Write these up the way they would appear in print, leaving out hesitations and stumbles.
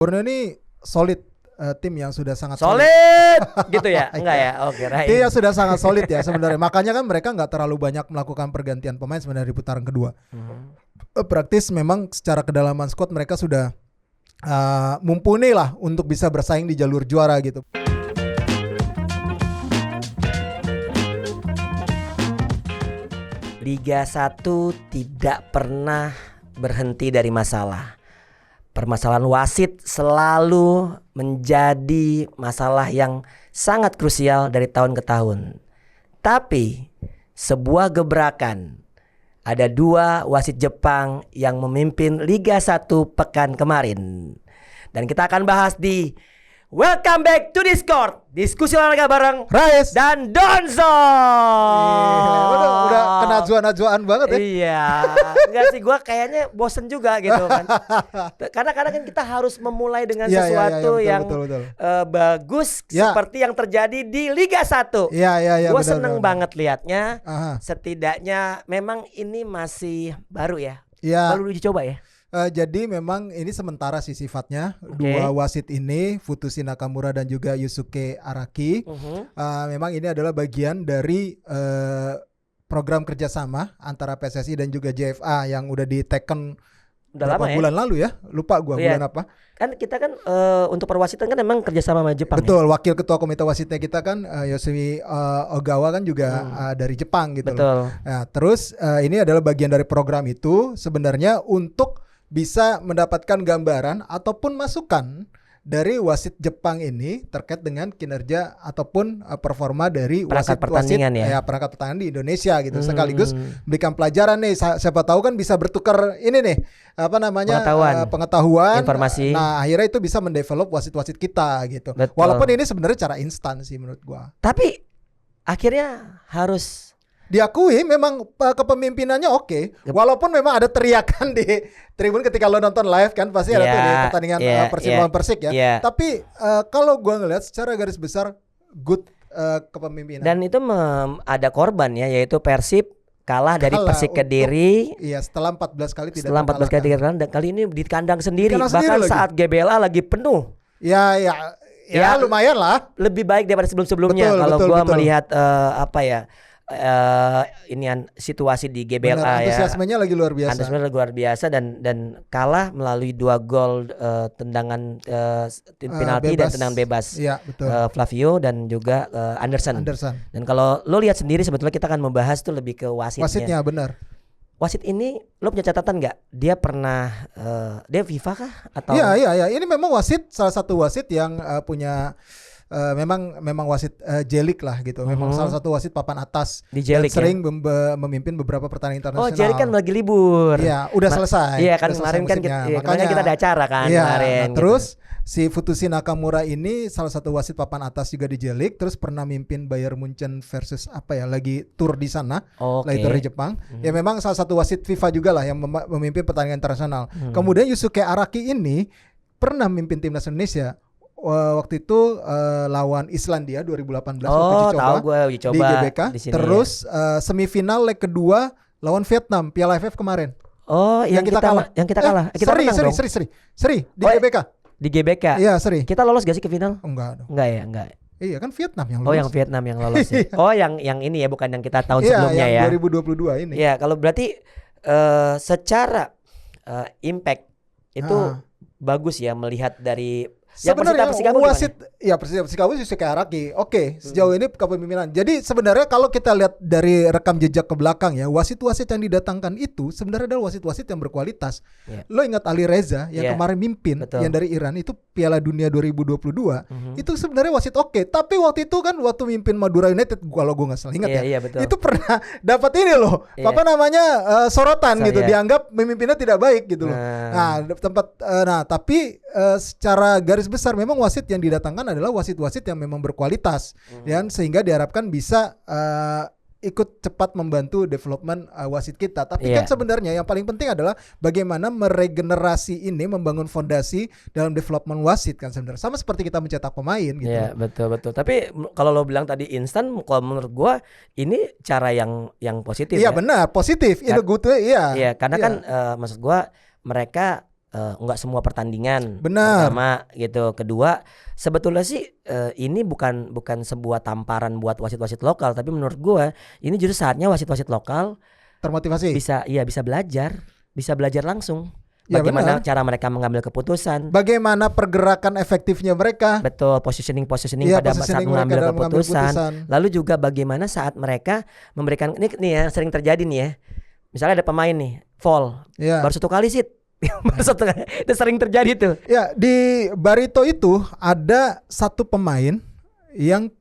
Borneo ini solid, tim yang sudah sangat solid gitu ya? Enggak ya? Oke, Tim yang sudah sangat solid ya sebenarnya. Makanya kan mereka nggak terlalu banyak melakukan pergantian pemain sebenarnya di putaran kedua. Praktis memang secara kedalaman squad mereka sudah mumpuni lah untuk bisa bersaing di jalur juara gitu. Liga 1 tidak pernah berhenti dari masalah. Permasalahan wasit selalu menjadi masalah yang sangat krusial dari tahun ke tahun. Tapi sebuah gebrakan, ada 2 wasit Jepang yang memimpin Liga 1 pekan kemarin. Dan kita akan bahas di Welcome back to Discord, diskusi olahraga bareng Rais dan Donzo. Udah kena najwa-najwaan banget ya. Iya, enggak sih, gue kayaknya bosen juga gitu kan. Karena kan kita harus memulai dengan sesuatu yang bagus seperti yang terjadi di Liga 1. Gue seneng banget liatnya. Setidaknya memang ini masih baru ya. Baru dicoba ya. Jadi memang ini sementara sih sifatnya. 2 wasit ini, Futoshi Nakamura dan juga Yusuke Araki. Memang ini adalah bagian dari program kerjasama antara PSSI dan juga JFA yang udah diteken berapa bulan lalu ya. Lupa gua bulan apa. Kan kita kan untuk perwasitan kan memang kerjasama sama Jepang. Betul, wakil ketua komite wasitnya kita kan Yosumi Ogawa kan juga dari Jepang gitu. Betul. Nah, terus ini adalah bagian dari program itu sebenarnya untuk bisa mendapatkan gambaran ataupun masukan dari wasit Jepang ini terkait dengan kinerja ataupun performa dari perangkat pertandingan perangkat pertandingan di Indonesia gitu. Sekaligus berikan pelajaran nih, siapa tahu kan bisa bertukar ini nih pengetahuan informasi. Nah, akhirnya itu bisa mendevelop wasit-wasit kita gitu. Betul. Walaupun ini sebenarnya cara instan sih menurut gua. Tapi akhirnya harus diakui memang kepemimpinannya oke. Walaupun memang ada teriakan di tribun ketika lo nonton live kan pasti ada tuh di pertandingan Persib lawan Persik ya. Tapi kalau gua ngelihat secara garis besar good kepemimpinan. Dan itu ada korban ya, yaitu Persib kalah dari Persik Kediri. Iya, setelah 14 kali tidak setelah 14 kali tidak dan kali ini di kandang sendiri. Bahkan saat GBLA lagi penuh. Ya lumayan lah. Lebih baik daripada sebelum-sebelumnya kalau gua melihat situasi di GBLA. Antusiasmenya lagi luar biasa. Antusiasmenya lagi luar biasa dan kalah melalui 2 gol tendangan penalti dan tendangan bebas. Iya, betul. Flavio dan juga Anderson. Dan kalau lo lihat sendiri sebetulnya kita akan membahas tuh lebih ke wasitnya. Wasitnya benar. Wasit ini lo punya catatan nggak? Dia pernah dia FIFA kah atau? Iya. Ini memang wasit, salah satu wasit yang punya memang wasit J-League lah gitu. Memang salah satu wasit papan atas di J-League, sering memimpin beberapa pertandingan internasional. Oh, J-League kan lagi libur. Iya, udah selesai. Iya kan kemarin kan makanya kita ada acara kan kemarin. Terus si Futoshi Nakamura ini salah satu wasit papan atas juga di J-League, terus pernah mimpin Bayern Munchen versus lagi tour di sana, lagi tour di Jepang. Ya memang salah satu wasit FIFA juga lah yang memimpin pertandingan internasional. Kemudian Yusuke Araki ini pernah memimpin timnas Indonesia. Waktu itu lawan Islandia 2018 waktu di GBK. Terus semifinal leg kedua lawan Vietnam Piala AFF kemarin. Oh, yang kita kalah. Seri di GBK. Di GBK. Iya, seri. Kita lolos gak sih ke final? Enggak dong. Enggak. Iya kan Vietnam yang lolos. Oh, yang Vietnam yang lolos. Ya. Oh, yang ini ya, bukan yang kita tahun sebelumnya yang ya. 2022 ini. Iya, kalau berarti secara impact itu bagus ya melihat dari sebenarnya wasit Persikabu Yusuke Araki sejauh ini kepemimpinan. Jadi sebenarnya kalau kita lihat dari rekam jejak ke belakang ya, wasit-wasit yang didatangkan itu sebenarnya adalah wasit-wasit yang berkualitas. Lo ingat Ali Reza yang kemarin mimpin yang dari Iran itu Piala Dunia 2022 itu sebenarnya wasit tapi waktu itu kan waktu mimpin Madura United kalau gue nggak salah ingat itu pernah dapat ini loh sorotan gitu, dianggap memimpinnya tidak baik gitu loh. Tapi secara garis besar memang wasit yang didatangkan adalah wasit-wasit yang memang berkualitas dan sehingga diharapkan bisa ikut cepat membantu development wasit kita. Tapi kan sebenarnya yang paling penting adalah bagaimana meregenerasi ini, membangun fondasi dalam development wasit kan sebenarnya. Sama seperti kita mencetak pemain gitu. Iya, betul. Tapi kalau lo bilang tadi instan, kalau menurut gua ini cara yang positif. Iya, benar, positif. In a good way, iya. Iya, karena kan maksud gua mereka nggak semua pertandingan. Benar. Pertama gitu. Kedua, sebetulnya sih ini bukan sebuah tamparan buat wasit-wasit lokal, tapi menurut gua ini justru saatnya wasit-wasit lokal Termotivasi. bisa belajar langsung. Ya, Bagaimana benar. cara mereka mengambil keputusan. Bagaimana pergerakan efektifnya mereka? Betul, positioning Iya, pada saat positioning mereka mengambil dalam mengambil keputusan. keputusan. Lalu juga bagaimana saat mereka memberikan ini ya sering terjadi nih ya. Misalnya ada pemain nih fall, Ya. baru 1 kali sih. Baru 1 kali. Itu sering terjadi tuh. Ya, di Barito itu ada satu pemain yang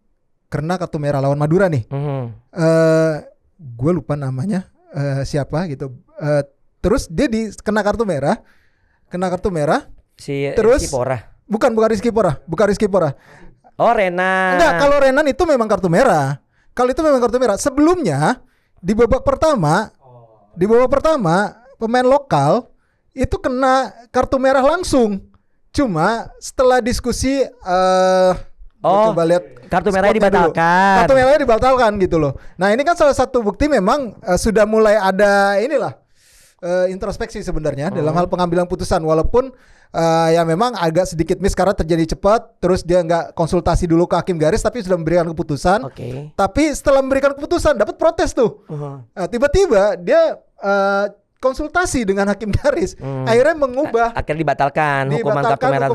kena kartu merah lawan Madura nih. Gue lupa namanya siapa gitu. Terus dia kena kartu merah. Si Terus Rizky Pora. bukan Rizky Pora. Oh, Renan. Enggak, kalau Renan itu memang kartu merah. Sebelumnya di babak pertama pemain lokal itu kena kartu merah langsung. Cuma setelah diskusi coba lihat kartu merahnya spotnya dulu. dibatalkan. Kartu merahnya dibatalkan gitu loh. Nah, ini kan salah satu bukti memang sudah mulai ada inilah introspeksi sebenarnya dalam hal pengambilan putusan, walaupun ya memang agak sedikit miss karena terjadi cepat, terus dia nggak konsultasi dulu ke hakim garis tapi sudah memberikan keputusan. Tapi setelah memberikan keputusan dapat protes tuh. Tiba-tiba dia konsultasi dengan hakim garis, akhirnya mengubah, akhirnya dibatalkan hukuman kartu merah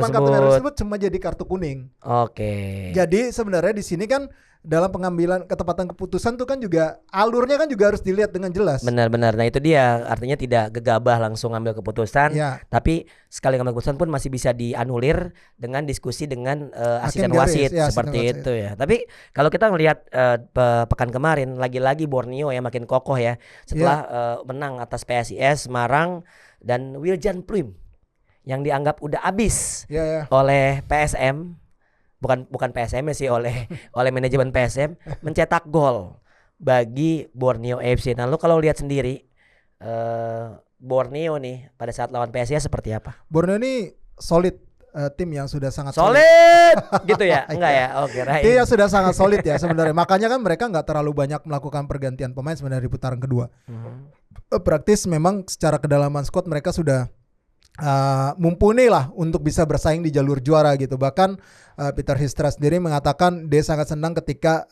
tersebut cuma jadi kartu kuning. Oke. Jadi sebenarnya di sini kan dalam pengambilan ketepatan keputusan tuh kan juga alurnya kan juga harus dilihat dengan jelas. Benar-benar. Nah itu dia, artinya tidak gegabah langsung ambil keputusan, tapi sekali ngambil keputusan pun masih bisa dianulir dengan diskusi dengan asisten wasit seperti itu ya. Tapi kalau kita ngelihat pekan kemarin lagi-lagi Borneo ya makin kokoh ya setelah menang atas PSIS Semarang dan Wiljan Pluim yang dianggap udah habis oleh PSM. Bukan PSM sih, oleh manajemen PSM mencetak gol bagi Borneo FC. Nah, lu kalau lihat sendiri Borneo nih pada saat lawan PSIS seperti apa? Borneo ini solid, tim yang sudah sangat solid gitu ya? Enggak ya? Oke, tim yang sudah sangat solid ya sebenarnya. Makanya kan mereka nggak terlalu banyak melakukan pergantian pemain sebenarnya di putaran kedua. Praktis memang secara kedalaman squad mereka sudah mumpuni lah untuk bisa bersaing di jalur juara gitu. Bahkan Peter Histra sendiri mengatakan dia sangat senang ketika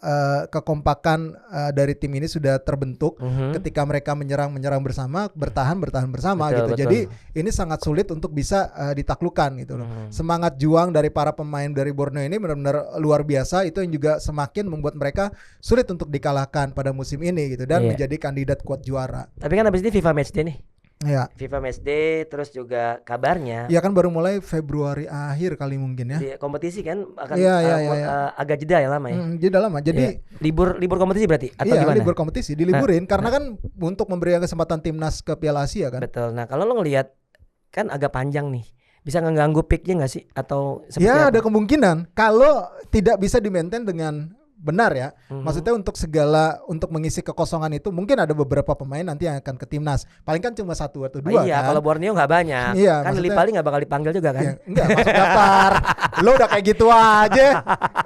kekompakan dari tim ini sudah terbentuk, ketika mereka menyerang bersama, bertahan bersama gitu. Jadi ini sangat sulit untuk bisa ditaklukkan gitu loh. Semangat juang dari para pemain dari Borneo ini benar-benar luar biasa. Itu yang juga semakin membuat mereka sulit untuk dikalahkan pada musim ini gitu dan menjadi kandidat kuat juara. Tapi kan habis ini FIFA Matchday nih. Ya. FIFA Matchday, terus juga kabarnya ya kan baru mulai Februari akhir kali mungkin ya. Di kompetisi kan akan agak jeda ya lama ya. Jeda lama. Jadi libur kompetisi berarti atau gimana? Libur kompetisi diliburin karena kan untuk memberikan kesempatan timnas ke Piala Asia kan. Betul. Nah, kalau lo ngelihat kan agak panjang nih. Bisa ngeganggu peaknya nggak sih atau seperti apa? Ada kemungkinan kalau tidak bisa di-maintain dengan benar ya. Maksudnya untuk mengisi kekosongan itu mungkin ada beberapa pemain nanti yang akan ke timnas. Paling kan cuma 1 atau 2 kan. Kalau Borneo nggak banyak. Iya, kan Lili Pali nggak bakal dipanggil juga kan. Enggak masuk daftar. Lo udah kayak gitu aja.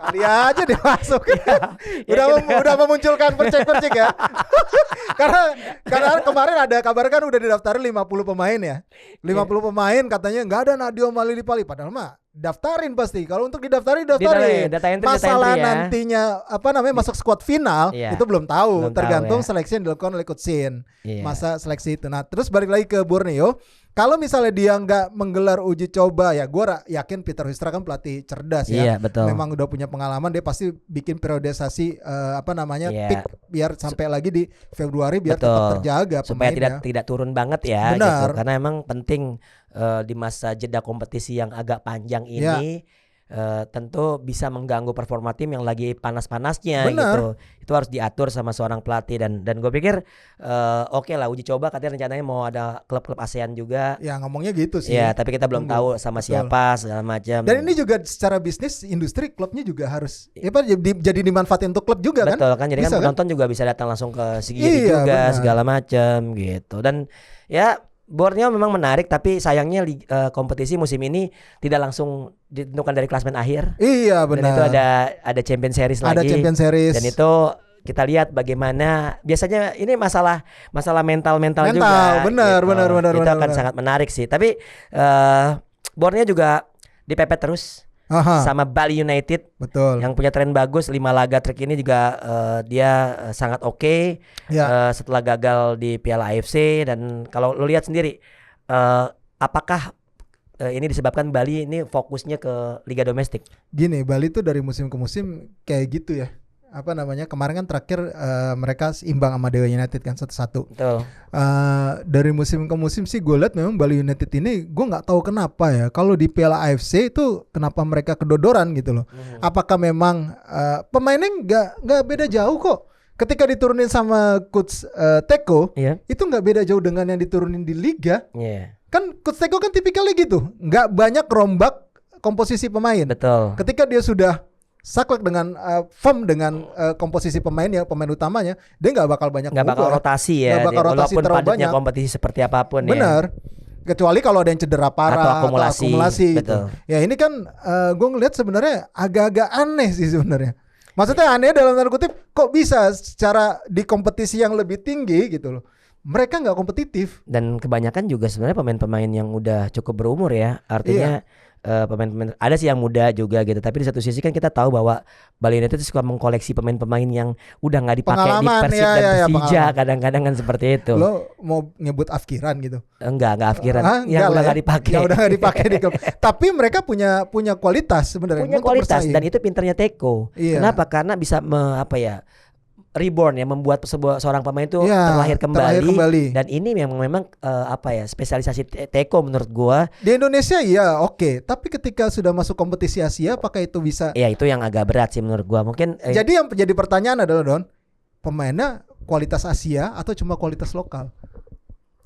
Kali aja dia masuk. udah memunculkan percek-percek ya. karena kemarin ada kabar kan udah didaftarin 50 pemain ya. 50 pemain katanya nggak ada Nadio sama Lili Pali, padahal mah daftarin pasti. Kalau untuk didaftarin. Masalah nantinya masuk squad final itu belum tahu. Tergantung seleksi yang dilakukan oleh Coach Sin. Masa seleksi itu. Nah, terus balik lagi ke Borneo. Kalau misalnya dia nggak menggelar uji coba ya, gue yakin Peter Histra kan pelatih cerdas ya. Iya, betul. Memang udah punya pengalaman, dia pasti bikin periodisasi pick biar sampai lagi di Februari biar tetap terjaga supaya pemainnya. tidak turun banget ya. Benar. Gitu. Karena emang penting di masa jeda kompetisi yang agak panjang ini. Tentu bisa mengganggu performa tim yang lagi panas-panasnya gitu. Itu harus diatur sama seorang pelatih dan gue pikir oke lah uji coba, katanya rencananya mau ada klub-klub ASEAN juga. Ya ngomongnya gitu sih. Ya tapi kita belum tahu sama siapa segala macam. Dan ini juga secara bisnis industri klubnya juga harus jadi dimanfaatin untuk klub juga. Betul kan. Jadi bisa, kan penonton juga bisa datang langsung ke Sigiri juga segala macam gitu. Dan ya Borneo memang menarik, tapi sayangnya kompetisi musim ini tidak langsung ditentukan dari klasemen akhir. Iya benar. Dan itu ada Champions Series lagi. Ada Champions Series. Dan itu kita lihat bagaimana biasanya ini masalah mental juga. Benar, gitu. benar. Itu akan benar. sangat menarik sih. Tapi Borneo juga dipepet terus sama Bali United. Betul. Yang punya tren bagus 5 laga terakhir ini juga dia sangat oke. Ya. Setelah gagal di Piala AFC. Dan kalau lo lihat sendiri apakah ini disebabkan Bali ini fokusnya ke liga domestik? Gini, Bali tuh dari musim ke musim kayak gitu ya. Apa namanya? Kemarin kan terakhir mereka imbang sama Dewa United kan 1-1. Betul. Dari musim ke musim sih gue lihat memang Bali United ini gue nggak tahu kenapa ya. Kalau di Piala AFC itu kenapa mereka kedodoran gitu loh. Apakah memang pemainnya nggak beda jauh kok. Ketika diturunin sama coach Teko, itu nggak beda jauh dengan yang diturunin di liga. Kan coach Teko kan tipikalnya gitu, nggak banyak rombak komposisi pemain. Betul. Ketika dia sudah saklek dengan firm dengan komposisi pemain ya, pemain utamanya, dia nggak bakal banyak rotasi ya. Nggak bakal rotasi walaupun terlalu padatnya banyak. kompetisi seperti apapun. Bener. Kecuali kalau ada yang cedera parah atau akumulasi gitu. Ya ini kan gue ngeliat sebenarnya agak-agak aneh sih sebenarnya. Maksudnya aneh dalam tanda kutip, kok bisa secara di kompetisi yang lebih tinggi gitu loh, mereka nggak kompetitif. Dan kebanyakan juga sebenarnya pemain-pemain yang udah cukup berumur ya. Artinya pemain-pemain ada sih yang muda juga gitu. Tapi di satu sisi kan kita tahu bahwa Bali United suka mengkoleksi pemain-pemain yang udah nggak dipakai di Persib dan Persija. Kadang-kadang kan seperti itu. Lo mau nyebut Afkiran gitu? Enggak Afkiran. Yang udah nggak dipakai. Yang udah nggak dipakai di klub. Tapi mereka punya kualitas sebenarnya. Punya kualitas dan itu pinternya Teko. Iya. Kenapa? Karena bisa reborn ya, membuat seorang pemain itu terlahir kembali. Dan ini memang spesialisasi Teko menurut gua. Di Indonesia ya oke. Tapi ketika sudah masuk kompetisi Asia, apakah itu bisa? Ya itu yang agak berat sih menurut gua. Mungkin jadi yang jadi pertanyaan adalah Don, pemainnya kualitas Asia atau cuma kualitas lokal?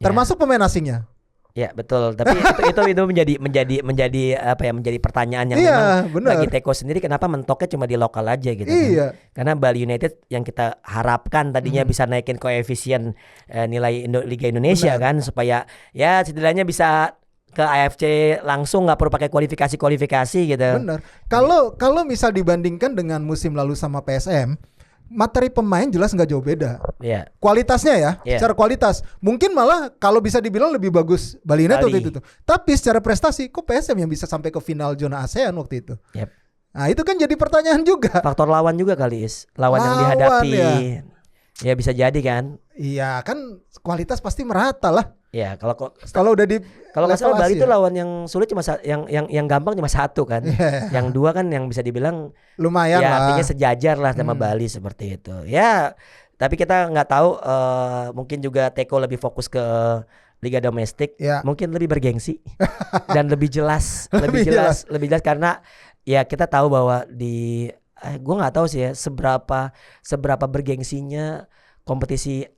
Termasuk pemain asingnya. Ya betul, tapi itu menjadi pertanyaan yang memang bagi Teko sendiri, kenapa mentoknya cuma di lokal aja gitu kan? Karena Bali United yang kita harapkan tadinya bisa naikin koefisien nilai Liga Indonesia kan, supaya ya setidaknya bisa ke AFC langsung, nggak perlu pakai kualifikasi gitu. Benar. Kalau misal dibandingkan dengan musim lalu sama PSM, materi pemain jelas nggak jauh beda. Kualitasnya ya, secara kualitas mungkin malah kalau bisa dibilang lebih bagus Bali United waktu itu tuh. Tapi secara prestasi kok PSM yang bisa sampai ke final zona ASEAN waktu itu. Nah itu kan jadi pertanyaan juga. Faktor lawan juga kali lawan yang dihadapi. Ya bisa jadi kan. Iya kan kualitas pasti merata lah. Ya kalau udah di kalau nggak salah Bali itu lawan yang sulit cuma yang gampang cuma satu kan. Yang dua kan yang bisa dibilang lumayan ya, lah. Artinya sejajar lah sama Bali seperti itu. Ya tapi kita nggak tahu, mungkin juga Teko lebih fokus ke liga domestik, mungkin lebih bergengsi dan lebih jelas karena ya kita tahu bahwa gue nggak tahu sih ya seberapa bergengsinya kompetisi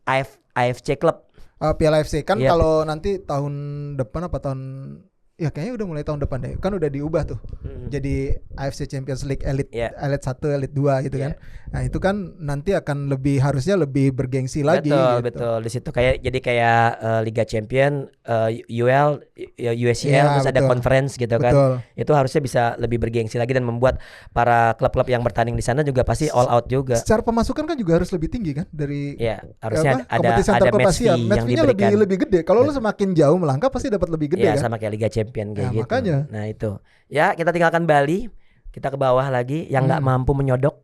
AFC Club. Piala AFC kan kalau nanti tahun depan ya kayaknya udah mulai tahun depan deh. Kan udah diubah tuh. Jadi AFC Champions League Elite 1, Elite 2 gitu kan. Nah, itu kan nanti akan harusnya lebih bergengsi lagi gitu. Betul. Di situ jadi kayak Liga Champion, UL, USCL, terus ada conference gitu kan. Itu harusnya bisa lebih bergengsi lagi dan membuat para klub-klub yang bertanding di sana juga pasti all out juga. Secara pemasukan kan juga harus lebih tinggi kan dari harusnya ada match fee yang diberikan. lebih gede. Kalau lu semakin jauh melangkah pasti dapat lebih gede kan. Sama kayak Liga Champion kayak gitu. Makanya. Nah itu. Ya kita tinggalkan Bali, kita ke bawah lagi yang nggak mampu menyodok,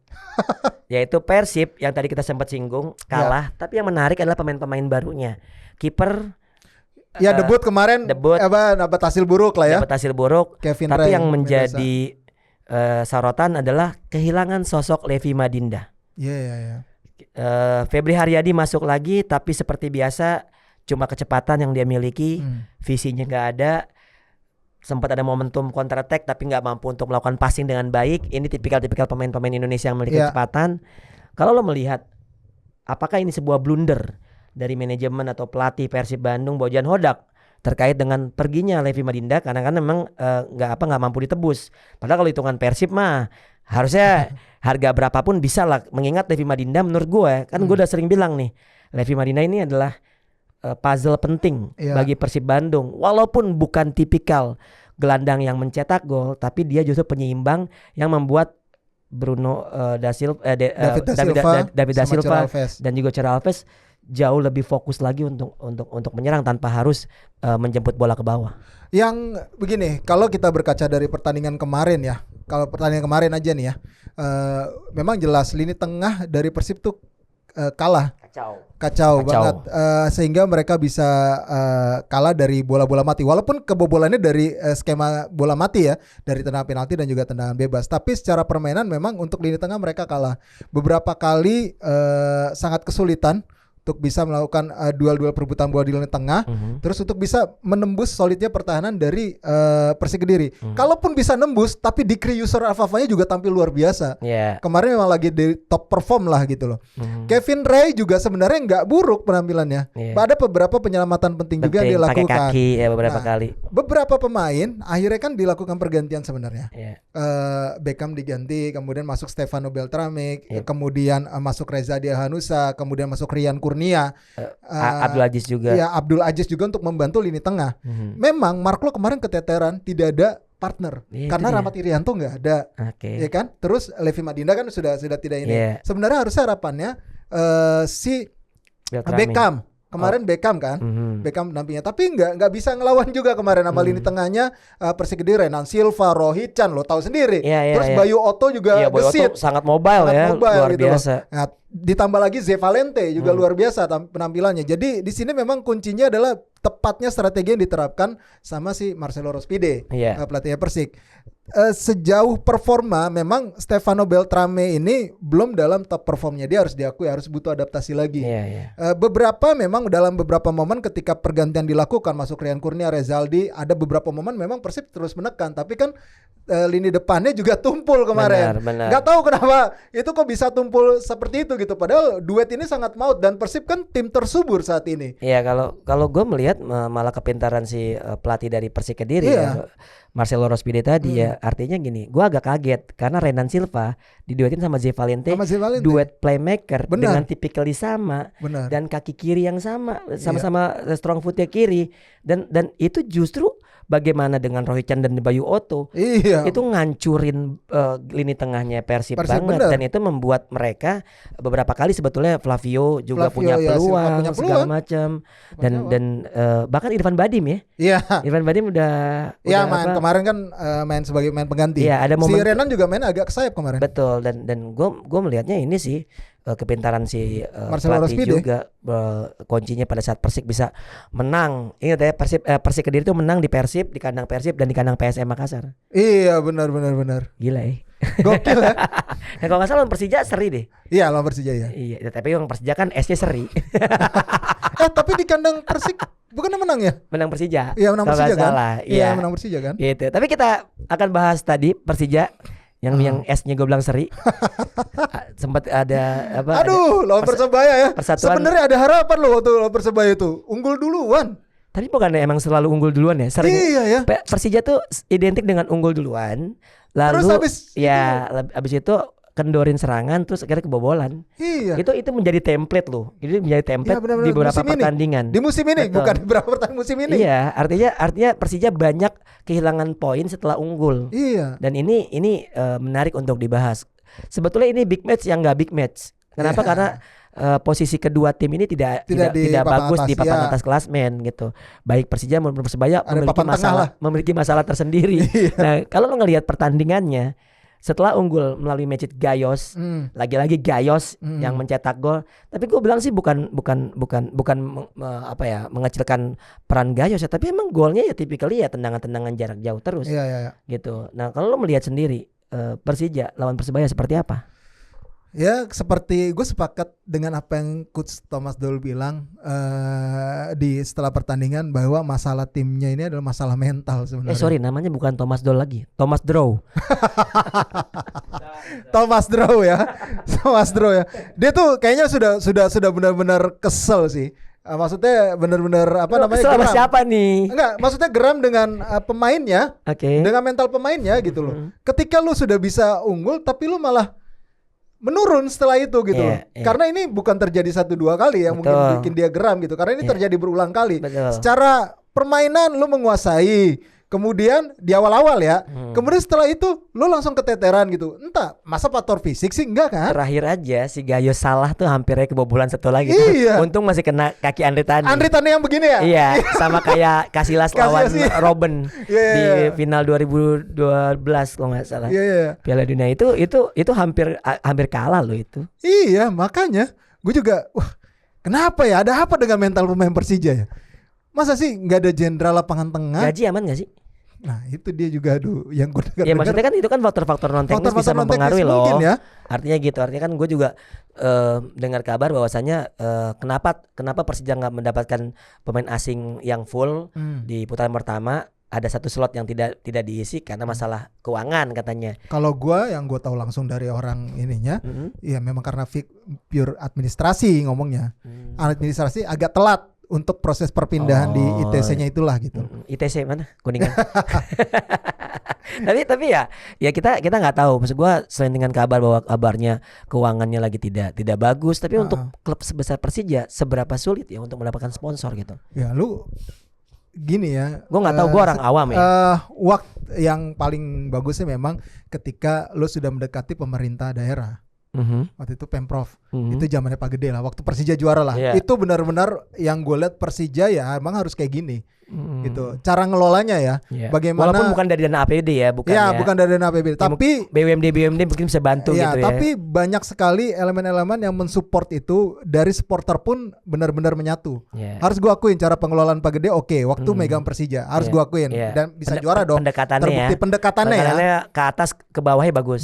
yaitu Persib yang tadi kita sempat singgung kalah. Tapi yang menarik adalah pemain-pemain barunya. Kiper debut kemarin. Dapat hasil buruk lah ya. Dapat hasil buruk. Kevin tapi Ray, yang menjadi sorotan adalah kehilangan sosok Levi Madinda. Febri Haryadi masuk lagi, tapi seperti biasa cuma kecepatan yang dia miliki, visinya nggak ada. Sempat ada momentum counter attack tapi nggak mampu untuk melakukan passing dengan baik. Ini tipikal pemain-pemain Indonesia yang memiliki kecepatan. Kalau lo melihat, apakah ini sebuah blunder dari manajemen atau pelatih Persib Bandung Bojan Hodak terkait dengan perginya Levi Madinda, karena kan memang nggak mampu ditebus. Padahal kalau hitungan Persib mah harusnya harga berapapun bisa lah, mengingat Levi Madinda menurut gue kan gue udah sering bilang nih, Levi Madinda ini adalah puzzle penting bagi Persib Bandung. Walaupun bukan tipikal gelandang yang mencetak gol, tapi dia justru penyeimbang yang membuat Bruno David da Silva, David da sama Silva Ciro Alves. dan juga Ciro Alves jauh lebih fokus lagi untuk menyerang tanpa harus menjemput bola ke bawah. Yang begini, kalau kita berkaca dari pertandingan kemarin ya, kalau pertandingan kemarin aja nih ya, memang jelas lini tengah dari Persib tuh kalah. Kacau banget, sehingga mereka bisa kalah dari bola-bola mati. Walaupun kebobolannya dari skema bola mati ya, dari tendangan penalti dan juga tendangan bebas. Tapi secara permainan memang untuk lini tengah mereka kalah. Beberapa kali sangat kesulitan untuk bisa melakukan duel-duel perebutan bola di lini tengah, terus untuk bisa menembus solidnya pertahanan dari Persik Kediri. Kalaupun bisa nembus, tapi Dikri Yusor Afafanya juga tampil luar biasa. Kemarin memang lagi di top perform lah gitu loh. Kevin Ray juga sebenarnya nggak buruk penampilannya. Ada beberapa penyelamatan penting juga yang dilakukan. Pakai kaki ya beberapa kali. Beberapa pemain akhirnya kan dilakukan pergantian sebenarnya. Beckham diganti, kemudian masuk Stefano Beltrame, kemudian masuk Reza Diahanusa, kemudian masuk Rian Kurnia, Abdul Aziz juga. Ya, Abdul Aziz juga untuk membantu lini tengah. Memang Marklo kemarin keteteran, tidak ada partner karena Rahmat Irianto nggak ada, ya kan? Terus Levi Madinda kan sudah tidak ini. Sebenarnya harusnya harapannya si Beckham. Kemarin Beckham kan, Beckham nampingnya, tapi nggak bisa ngelawan juga kemarin sama lini tengahnya Persik Kediri. Renan Silva, Rohit Chan, lo tahu sendiri. Terus Bayu Otto juga Bayu Otto sangat mobile luar gitu biasa. Nah, ditambah lagi Ze Valente juga luar biasa penampilannya. Jadi di sini memang kuncinya adalah tepatnya strategi yang diterapkan sama si Marcelo Rospide, pelatihnya Persik. Sejauh performa memang Stefano Beltrame ini belum dalam top performnya, dia harus diakui, harus butuh adaptasi lagi. Beberapa memang dalam beberapa momen ketika pergantian dilakukan masuk Rian Kurnia, Rezaldi, ada beberapa momen memang Persib terus menekan, tapi kan lini depannya juga tumpul kemarin. Nggak tahu kenapa itu kok bisa tumpul seperti itu gitu, padahal duet ini sangat maut dan Persib kan tim tersubur saat ini. Iya, kalau gue melihat malah kepintaran si pelatih dari Persik Kediri Marcelo Rospide tadi artinya gini, gue agak kaget karena Renan Silva diduetin sama Ze Valente, duet playmaker dengan tipikal sama dan kaki kiri yang sama-sama strong footnya kiri, dan itu justru bagaimana dengan Rohit Chan dan Bayu Otto itu ngancurin lini tengahnya Persib banget, dan itu membuat mereka beberapa kali sebetulnya Flavio juga punya peluang segala macam, dan bahkan Irfan Badim Irfan Badim udah main kemarin kan main sebagai main pengganti. Ada si Renan juga main agak ke sayap kemarin. Betul, dan gue melihatnya ini sih kepintaran si pelatih juga, kuncinya pada saat Persik bisa menang. Ingat ya, Persik Kediri itu menang di Persib, di kandang Persib dan di kandang PSM Makassar. Iya, benar. Gila ya. Gokil ya. Nah, kalau nggak salah lawan Persija seri deh. Iya, lawan Persija ya. Iya, tapi yang Persija kan S-nya seri. Tapi di kandang Persik bukannya menang ya? Menang Persija. Iya, menang Persija kan? Iya, menang Persija kan? Gitu. Tapi kita akan bahas tadi Persija yang S-nya gue bilang seri. Sempat ada apa? Lawan Persebaya ya. Sebenarnya ada harapan loh waktu lawan Persebaya itu. Unggul duluan. Tapi bukan emang selalu unggul duluan ya? Sering. Iya ya. Persija tuh identik dengan unggul duluan. Lalu terus abis itu kendorin serangan terus akhirnya kebobolan. Iya. Itu menjadi template loh. Itu menjadi template di beberapa pertandingan. Di musim ini. Betul. Bukan di beberapa pertandingan musim ini. Iya, artinya Persija banyak kehilangan poin setelah unggul. Iya. Dan ini menarik untuk dibahas. Sebetulnya ini big match yang nggak big match. Kenapa? Karena posisi kedua tim ini tidak bagus di papan atas klasmen gitu. Baik Persija maupun Persebaya memiliki masalah tersendiri. Nah, kalau lo ngelihat pertandingannya setelah unggul melalui Mecit Gayos, lagi-lagi Gayos yang mencetak gol. Tapi gue bilang sih bukan mengecilkan peran Gayos ya, tapi emang golnya ya tipikally ya tendangan-tendangan jarak jauh terus. Gitu. Nah, kalau lo melihat sendiri Persija lawan Persebaya seperti apa? Ya seperti gue sepakat dengan apa yang Coach Thomas Doll bilang di setelah pertandingan, bahwa masalah timnya ini adalah masalah mental sebenarnya. Namanya bukan Thomas Doll lagi, Thomas Drow. Thomas Drow ya. Dia tuh kayaknya sudah benar-benar kesel sih. Maksudnya benar-benar kesel sama siapa nih? Enggak, maksudnya geram dengan pemainnya, dengan mental pemainnya gitu loh. Ketika lu sudah bisa unggul tapi lu malah menurun setelah itu gitu. Karena ini bukan terjadi 1-2 kali yang mungkin bikin dia geram gitu. Karena ini terjadi berulang kali. Secara permainan lu menguasai, Kemudian di awal-awal ya. Kemudian setelah itu lu langsung keteteran gitu. Entah, masa faktor fisik sih enggak kan? Terakhir aja si Gayo salah tuh hampirnya kebobolan satu lagi tuh. Iya. Untung masih kena kaki Andri Tani. Andri Tani yang begini ya? Iya, sama kayak Casillas lawan Casillas, iya. Robben Iya, di iya. final 2012 kalau nggak salah. Iya, iya. Piala Dunia itu hampir kalah loh itu. Iya, makanya gue juga wah, kenapa ya? Ada apa dengan mental pemain Persija ya? Masa sih nggak ada jenderal lapangan tengah? Gaji aman nggak sih? Nah, itu dia juga aduh yang gue dengar. Ya maksudnya kan itu kan faktor-faktor non teknis bisa mempengaruhi loh. mungkin ya. Artinya gitu. Artinya kan gue juga dengar kabar bahwasanya kenapa Persija nggak mendapatkan pemain asing yang full di putaran pertama. Ada satu slot yang tidak diisi karena masalah keuangan katanya. Kalau yang gue tahu langsung dari orang ininya, ya memang karena pure administrasi ngomongnya. Administrasi agak telat untuk proses perpindahan di ITC-nya itulah gitu. ITC mana? Kuningan. tapi ya kita nggak tahu. Maksud gue selain dengan kabar bahwa kabarnya keuangannya lagi tidak bagus, tapi untuk klub sebesar Persija seberapa sulit ya untuk mendapatkan sponsor gitu. Ya lu gini ya. Gue nggak tahu, gue orang awam ya. Waktu yang paling bagusnya memang ketika lu sudah mendekati pemerintah daerah. Waktu itu Pemprov, itu zamannya Pak Gede lah, waktu Persija juara lah. Itu benar-benar yang gue lihat Persija ya emang harus kayak gini. Gitu. Cara ngelolanya ya. Bagaimana walaupun bukan dari dana APBD ya, bukan ya. Bukan dari dana APBD, tapi BUMD mungkin bisa bantu ya, gitu ya. Tapi banyak sekali elemen-elemen yang mensupport itu, dari supporter pun benar-benar menyatu. Harus gue akuin cara pengelolaan Pak Gede waktu megang Persija. Harus gue akuin dan bisa juara dong. Pendekatannya pendekatannya ya. Ke atas ke bawahnya bagus.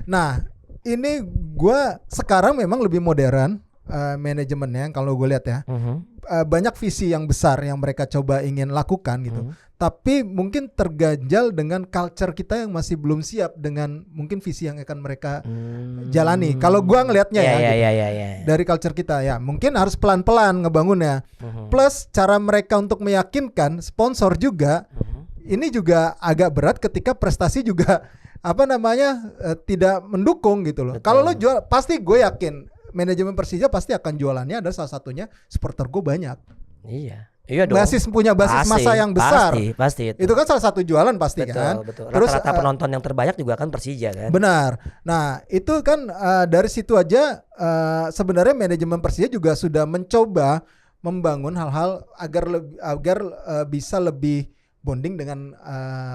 Nah, ini gue sekarang memang lebih modern manajemennya kalau gue lihat ya. Banyak visi yang besar yang mereka coba ingin lakukan gitu. Tapi mungkin terganjal dengan culture kita yang masih belum siap dengan mungkin visi yang akan mereka jalani. Kalau gue ngelihatnya dari culture kita ya, mungkin harus pelan-pelan ngebangunnya. Plus cara mereka untuk meyakinkan sponsor juga. Ini juga agak berat ketika prestasi juga tidak mendukung gitu loh. Kalau lo jual, pasti gue yakin manajemen Persija pasti akan jualannya ada salah satunya supporter gue banyak. Iya dong. Punya basis masa yang besar. Pasti itu kan salah satu jualan pasti kan. Betul. Terus rata-rata penonton yang terbanyak juga kan Persija kan. Benar. Nah itu kan dari situ aja sebenarnya manajemen Persija juga sudah mencoba membangun hal-hal agar bisa lebih bonding dengan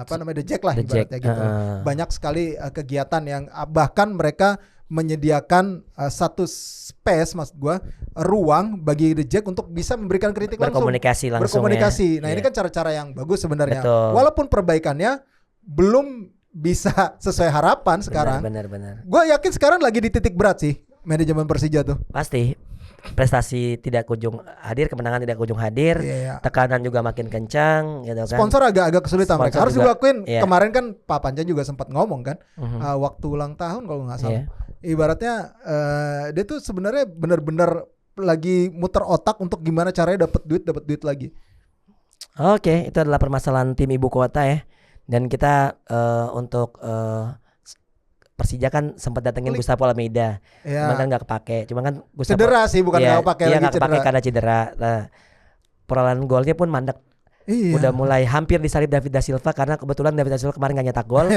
The Jack lah ibaratnya gitu. Banyak sekali kegiatan yang bahkan mereka menyediakan satu space, maksud gua, ruang bagi The Jack untuk bisa memberikan kritik berkomunikasi langsung. Berkomunikasi. Nah, ini kan cara-cara yang bagus sebenarnya. Walaupun perbaikannya belum bisa sesuai harapan sekarang. Benar. Gua yakin sekarang lagi di titik berat sih manajemen Persija tuh. Pasti. Prestasi tidak kunjung hadir, kemenangan tidak kunjung hadir, tekanan juga makin kencang gitu kan. Sponsor agak kesulitan mereka. Harus juga akuin kemarin kan Pak Panca juga sempat ngomong kan, waktu ulang tahun kalau nggak salah. Ibaratnya dia tuh sebenarnya benar-benar lagi muter otak untuk gimana caranya dapat duit lagi. Oke, itu adalah permasalahan tim ibu kota ya. Dan kita untuk Persija kan sempat datengin Gustavo Almeida, cuman kan nggak kepake. Cuman kan Gustavo cedera sih, bukan nggak kepake lagi, nggak kepake karena cedera. Nah, perolehan golnya pun mandek. Udah mulai hampir disalip David da Silva karena kebetulan David da Silva kemarin nggak nyetak gol.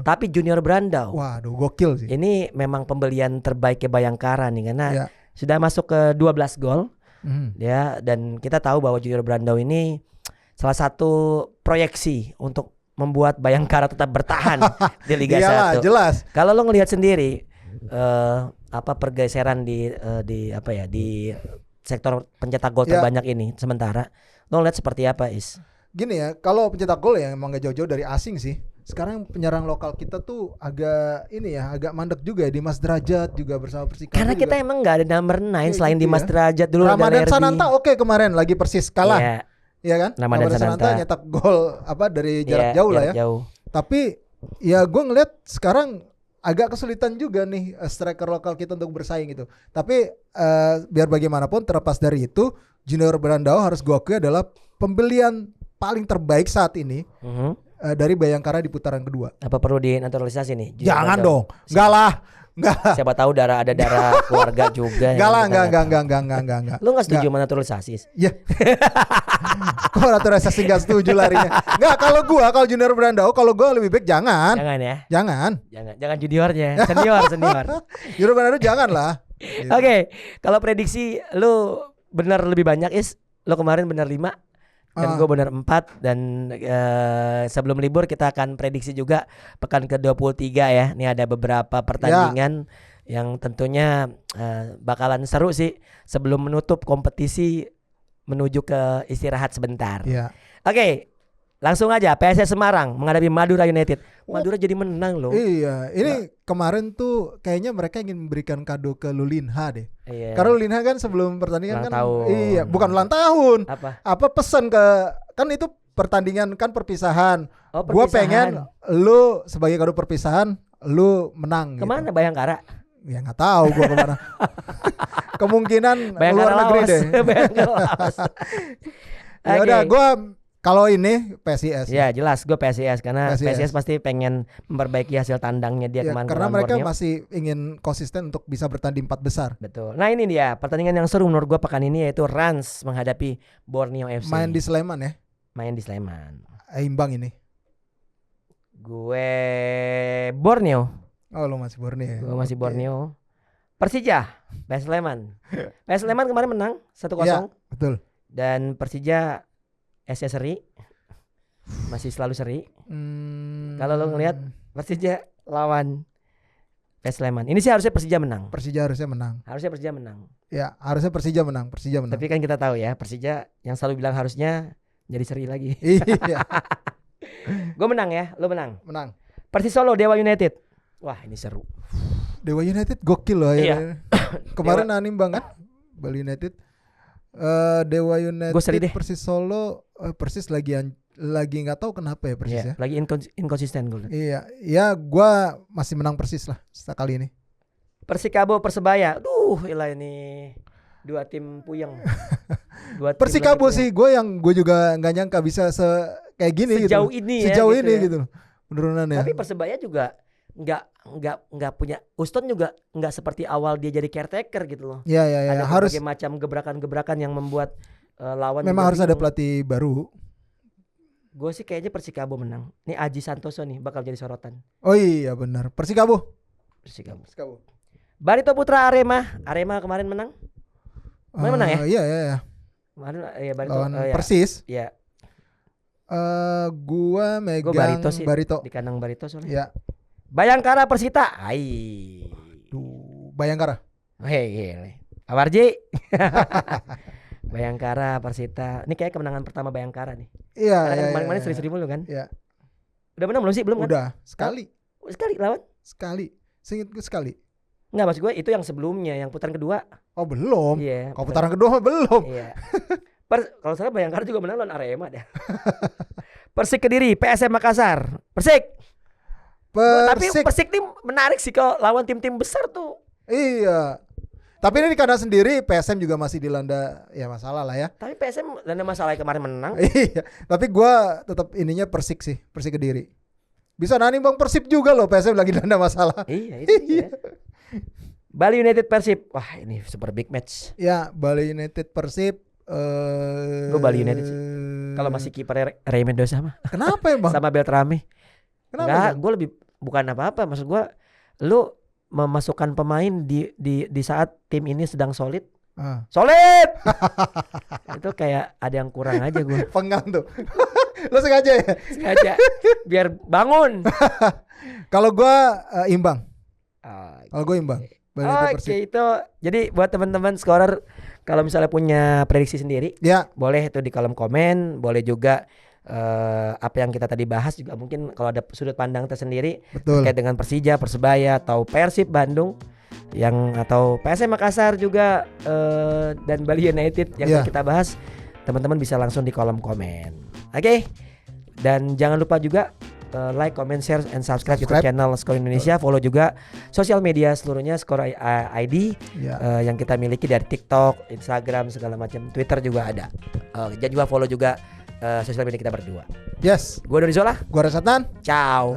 Tapi Junior Brandao, waduh gokil sih. Ini memang pembelian terbaiknya Bayangkara nih karena sudah masuk ke 12 gol. Ya, dan kita tahu bahwa Junior Brandao ini salah satu proyeksi untuk membuat Bayangkara tetap bertahan di Liga 1. Jelas. Kalau lo ngelihat sendiri pergeseran di sektor pencetak gol terbanyak ini sementara, lo ngelihat seperti apa, Is? Gini ya, kalau pencetak gol ya emang gak jauh-jauh dari asing sih. Sekarang penyerang lokal kita tuh agak mandek juga ya. Dimas Derajat juga bersama Persikabo. Karena kita emang nggak ada number 9 selain gitu Dimas Derajat dulu. Ramadan Sananta kemarin lagi Persis kalah. Iya kan? Ramadan Sananta nyetak gol dari jarak jauh lah ya. Tapi ya gue ngeliat sekarang agak kesulitan juga nih striker lokal kita untuk bersaing gitu. Tapi biar bagaimanapun terlepas dari itu, Junior Brandao harus gue akui adalah pembelian paling terbaik saat ini dari Bayangkara di putaran kedua. Apa perlu dinaturalisasi nih? Jangan dong. Enggak lah. Siapa tahu ada darah keluarga juga. Enggak. Lu nggak setuju sama naturalisasi? Iya. Kok Ratu Resasi nggak setuju larinya? Nggak, kalau Junior Brandao, kalau gue lebih baik jangan. Jangan ya. Jangan juniornya, senior. Junior Brandao jangan lah. Gitu. Oke, kalau prediksi lu benar lebih banyak lu kemarin benar 5 dan gue benar 4 dan sebelum libur kita akan prediksi juga pekan ke-23 ya. Ini ada beberapa pertandingan yang tentunya bakalan seru sih sebelum menutup kompetisi menuju ke istirahat sebentar. Ya. Oke, langsung aja PSS Semarang menghadapi Madura United. Madura jadi menang loh. Iya, ini kemarin tuh kayaknya mereka ingin memberikan kado ke Lulinha deh. Iya. Karena Lulinha kan sebelum pertandingan Ulang kan tahun. iya, bukan ulang tahun. Apa pesan ke kan itu pertandingan kan perpisahan. Oh, Gua perpisahan. pengen lu sebagai kado perpisahan lu menang Kemana gitu. Bayangkara? Ya nggak tahu gua kemana. Kemungkinan Bayangkara luar negeri Laos. deh. Bayangkara Laos. Ya Oke. udah, gua kalau ini PSIS. Ya jelas gue PSIS karena PSIS. PSIS pasti pengen memperbaiki hasil tandangnya dia Ya, kemarin karena lawan mereka Borneo. masih ingin konsisten untuk bisa bertanding 4 besar. Betul. Nah ini dia pertandingan yang seru menurut gue pekan ini yaitu Rans menghadapi Borneo FC. Main di Sleman ya. Main di Sleman. Imbang ini. Gue Borneo. Oh, lu masih Borneo. Gue masih Oke. Borneo. Persija, PS Sleman. PS Sleman kemarin menang 1-0 Iya, betul. dan Persija SC seri. Masih selalu seri. Kalau lo ngelihat Persija lawan PS Sleman. Ini sih harusnya Persija menang. Persija harusnya menang. Harusnya Persija menang. Ya, harusnya Persija menang. Tapi kan kita tahu ya, Persija yang selalu bilang harusnya jadi seri lagi. Iya, Gue menang ya, lo menang. menang. Persis Solo Dewa United. Wah, ini seru. Dewa United gokil loh Iya. ya. Kemarin animbang kan Bali United. Dewa United Gua seri deh. Persis Solo Persis lagi nggak tahu kenapa ya Persis Iya, ya. lagi inkonsisten gue. Iya, ya gua masih menang Persis lah sekali ini. Persikabo Persebaya. Ilah ini dua tim puyeng. Persikabo sih gue juga nggak nyangka bisa kayak gini sejauh gitu. ini Sejauh ya, ini gitu ya. gitu loh. Penurunannya. Tapi Persebaya juga nggak punya Uston juga nggak seperti awal dia jadi caretaker gitu loh. Ya, Ada harus berbagai macam gebrakan-gebrakan yang membuat lawan memang juga harus ada bingung. pelatih baru. Gue sih kayaknya Persikabo menang. Ini Aji Santoso nih bakal jadi sorotan. Oh iya benar. Persikabo. Persikabo. Barito Putra Arema. Arema kemarin menang. Kemarin menang ya? Iya. Kemarin ya Barito. Lawan Ya. Persis. Ya, Gua megang gue Barito sih. Barito. Di kandang Barito soalnya. Ya. Bayangkara Persita. Ai. Bayangkara. Hei. Awarji. Bayangkara Persita. Ini kayak kemenangan pertama Bayangkara nih. Iya. Karena kemarin-kemarin seri-seri mulu kan. Iya. Udah menang belum sih? Belum kan? Udah sekali. Sekali lawan. Seingat gue sekali. Enggak, maksud gue itu yang sebelumnya, yang putaran kedua. Oh belum. Iya. Kalau putaran kedua mah belum. Iya. Kalau salah Bayangkara juga menang lawan Arema dah. Persik Kediri, PSM Makassar. Persik. Tapi Persik nih menarik sih kalau lawan tim-tim besar tuh. Iya. Tapi ini di kandang sendiri PSM juga masih dilanda ya masalah lah ya. Tapi PSM dan masalah kemarin menang. Iya. Tapi gua tetap ininya Persik sih, Persik Kediri. Bisa nani Bang Persib juga loh, PSM lagi dilanda masalah. Iya, itu dia. Bali United Persib. Wah, ini super big match. Ya, Bali United Persib. Gue Bali United sih. Kalau masih kiper Ray Mendoza mah. Kenapa ya Bang? Sama Beltrame. Kenapa? Enggak, gue lebih bukan apa-apa. Maksud gue, lu memasukkan pemain di saat tim ini sedang solid. Solid. Itu kayak ada yang kurang aja gue. Penggang tuh. Lo sengaja ya? Sengaja biar bangun. Kalau gua imbang. Oke. Kalau gua imbang. Bali United Persib. Itu. Jadi buat teman-teman scorer kalau misalnya punya prediksi sendiri, Ya, boleh itu di kolom komen, boleh juga apa yang kita tadi bahas juga mungkin kalau ada sudut pandang tersendiri betul. terkait dengan Persija, Persebaya atau Persib Bandung yang atau PSM Makassar juga dan Bali United yang kita bahas, teman-teman bisa langsung di kolom komen. Oke. Dan jangan lupa juga like, comment, share, and subscribe YouTube channel Skor Indonesia. Follow juga sosial media seluruhnya Skor ID yang kita miliki dari TikTok, Instagram, segala macam. Twitter juga ada. Jangan juga follow juga sosial media kita berdua. Yes. Gue Doni Zola. Gua Resatan. Ciao.